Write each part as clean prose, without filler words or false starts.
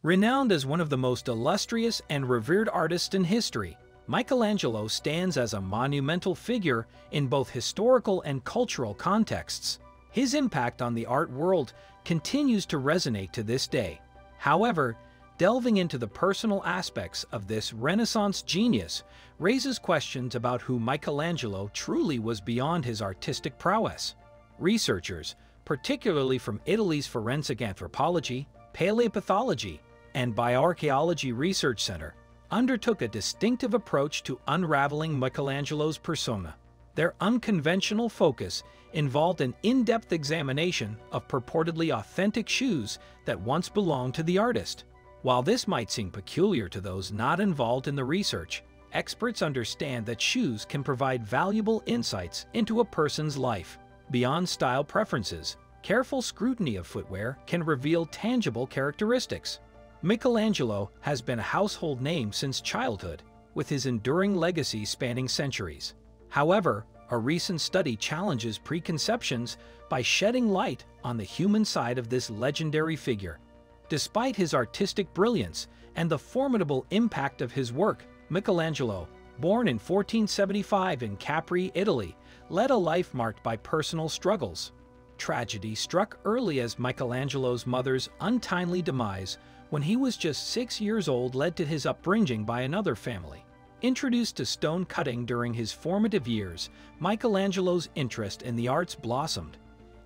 Renowned as one of the most illustrious and revered artists in history, Michelangelo stands as a monumental figure in both historical and cultural contexts. His impact on the art world continues to resonate to this day. However, delving into the personal aspects of this Renaissance genius raises questions about who Michelangelo truly was beyond his artistic prowess. Researchers, particularly from Italy's forensic anthropology, paleopathology, and bioarchaeology research center, undertook a distinctive approach to unraveling Michelangelo's persona. Their unconventional focus involved an in-depth examination of purportedly authentic shoes that once belonged to the artist. While this might seem peculiar to those not involved in the research, experts understand that shoes can provide valuable insights into a person's life. Beyond style preferences, careful scrutiny of footwear can reveal tangible characteristics. Michelangelo has been a household name since childhood, with his enduring legacy spanning centuries. However, a recent study challenges preconceptions by shedding light on the human side of this legendary figure. Despite his artistic brilliance and the formidable impact of his work, Michelangelo, born in 1475 in Capri, Italy, led a life marked by personal struggles. Tragedy struck early as Michelangelo's mother's untimely demise when he was just 6 years old led to his upbringing by another family. Introduced to stone cutting during his formative years, Michelangelo's interest in the arts blossomed.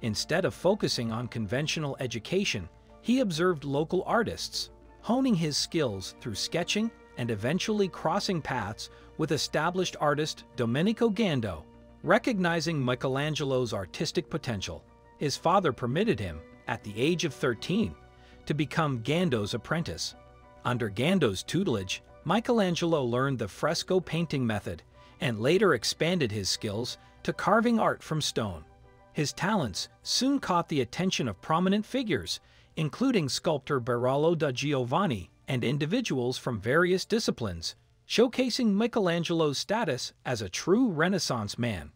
Instead of focusing on conventional education, he observed local artists, honing his skills through sketching and eventually crossing paths with established artist Domenico Gando. Recognizing Michelangelo's artistic potential, his father permitted him, at the age of 13, to become Gando's apprentice. Under Gando's tutelage, Michelangelo learned the fresco painting method and later expanded his skills to carving art from stone. His talents soon caught the attention of prominent figures, including sculptor Barolo da Giovanni and individuals from various disciplines, showcasing Michelangelo's status as a true Renaissance man.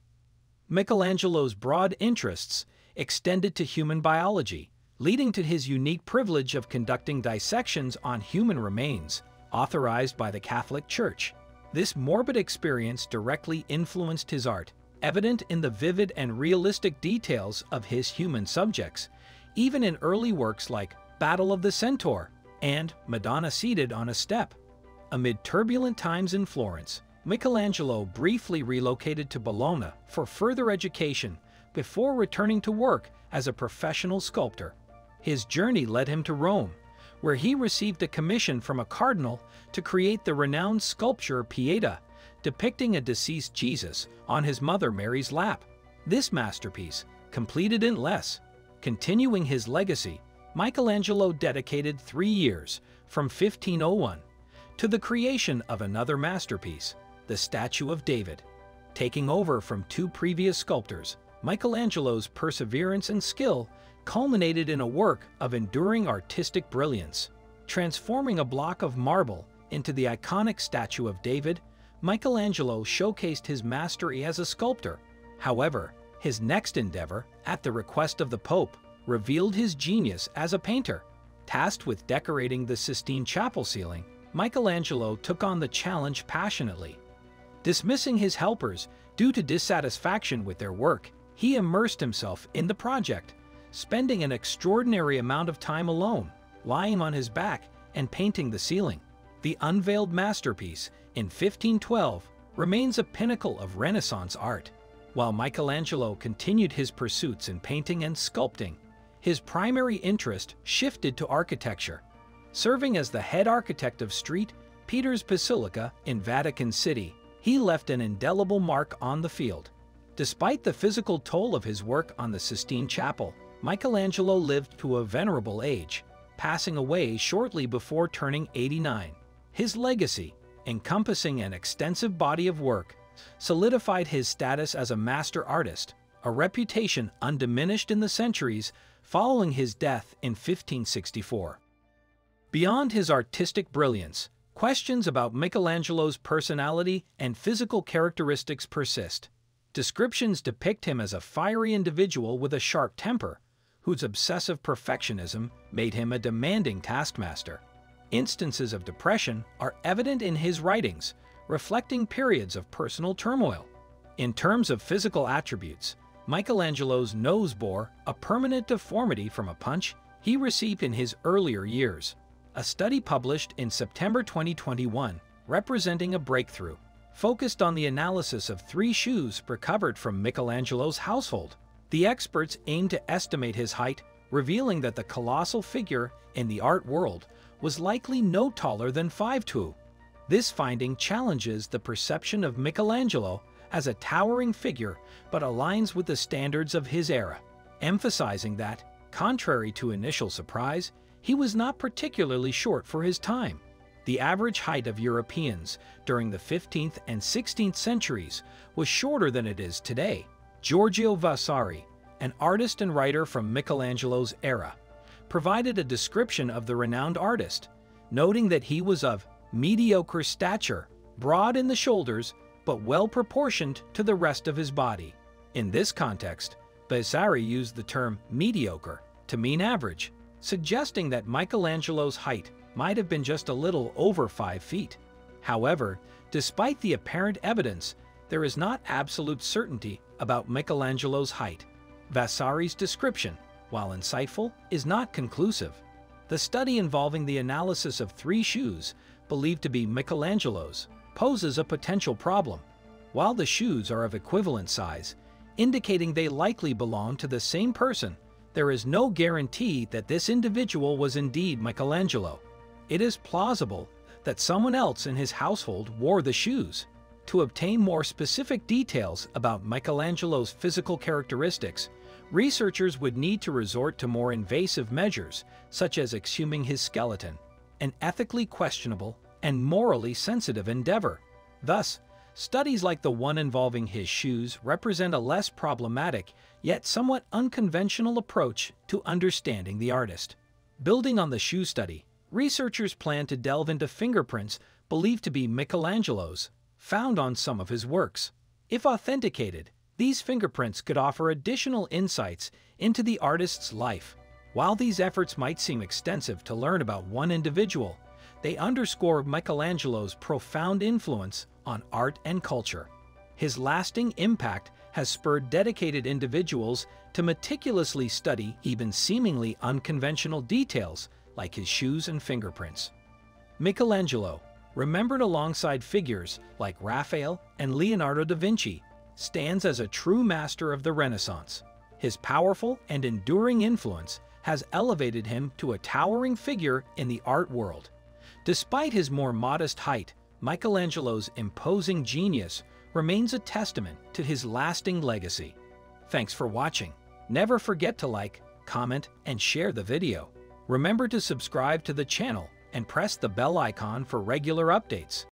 Michelangelo's broad interests extended to human biology, leading to his unique privilege of conducting dissections on human remains, authorized by the Catholic Church. This morbid experience directly influenced his art, evident in the vivid and realistic details of his human subjects, even in early works like Battle of the Centaur and Madonna Seated on a Step. Amid turbulent times in Florence, Michelangelo briefly relocated to Bologna for further education before returning to work as a professional sculptor. His journey led him to Rome, where he received a commission from a cardinal to create the renowned sculpture Pieta, depicting a deceased Jesus on his mother Mary's lap. This masterpiece, completed in less, continuing his legacy, Michelangelo dedicated 3 years, from 1501, to the creation of another masterpiece, the Statue of David. Taking over from 2 previous sculptors, Michelangelo's perseverance and skill culminated in a work of enduring artistic brilliance. Transforming a block of marble into the iconic Statue of David, Michelangelo showcased his mastery as a sculptor. However, his next endeavor, at the request of the Pope, revealed his genius as a painter. Tasked with decorating the Sistine Chapel ceiling, Michelangelo took on the challenge passionately. Dismissing his helpers due to dissatisfaction with their work, he immersed himself in the project, spending an extraordinary amount of time alone, lying on his back and painting the ceiling. The unveiled masterpiece, in 1512, remains a pinnacle of Renaissance art. While Michelangelo continued his pursuits in painting and sculpting, his primary interest shifted to architecture. Serving as the head architect of St. Peter's Basilica in Vatican City, he left an indelible mark on the field. Despite the physical toll of his work on the Sistine Chapel, Michelangelo lived to a venerable age, passing away shortly before turning 89. His legacy, encompassing an extensive body of work, solidified his status as a master artist, a reputation undiminished in the centuries following his death in 1564. Beyond his artistic brilliance, questions about Michelangelo's personality and physical characteristics persist. Descriptions depict him as a fiery individual with a sharp temper, whose obsessive perfectionism made him a demanding taskmaster. Instances of depression are evident in his writings, reflecting periods of personal turmoil. In terms of physical attributes, Michelangelo's nose bore a permanent deformity from a punch he received in his earlier years. A study published in September 2021, representing a breakthrough, focused on the analysis of 3 shoes recovered from Michelangelo's household. The experts aimed to estimate his height, revealing that the colossal figure in the art world was likely no taller than 5'2". This finding challenges the perception of Michelangelo as a towering figure but aligns with the standards of his era, emphasizing that, contrary to initial surprise, he was not particularly short for his time. The average height of Europeans during the 15th and 16th centuries was shorter than it is today. Giorgio Vasari, an artist and writer from Michelangelo's era, provided a description of the renowned artist, noting that he was of mediocre stature, broad in the shoulders, but well proportioned to the rest of his body. In this context, Vasari used the term mediocre to mean average, suggesting that Michelangelo's height might have been just a little over 5 feet. However, despite the apparent evidence, there is not absolute certainty about Michelangelo's height. Vasari's description, while insightful, is not conclusive. The study involving the analysis of 3 shoes, believed to be Michelangelo's, poses a potential problem. While the shoes are of equivalent size, indicating they likely belong to the same person, there is no guarantee that this individual was indeed Michelangelo. It is plausible that someone else in his household wore the shoes. To obtain more specific details about Michelangelo's physical characteristics, researchers would need to resort to more invasive measures, such as exhuming his skeleton, an ethically questionable and morally sensitive endeavor. Thus, studies like the one involving his shoes represent a less problematic, yet somewhat unconventional approach to understanding the artist. Building on the shoe study, researchers plan to delve into fingerprints believed to be Michelangelo's, found on some of his works. If authenticated, these fingerprints could offer additional insights into the artist's life. While these efforts might seem extensive to learn about one individual, they underscore Michelangelo's profound influence on art and culture. His lasting impact has spurred dedicated individuals to meticulously study even seemingly unconventional details like his shoes and fingerprints. Michelangelo, remembered alongside figures like Raphael and Leonardo da Vinci, stands as a true master of the Renaissance. His powerful and enduring influence has elevated him to a towering figure in the art world. Despite his more modest height, Michelangelo's imposing genius remains a testament to his lasting legacy. Thanks for watching. Never forget to like, comment, and share the video. Remember to subscribe to the channel and press the bell icon for regular updates.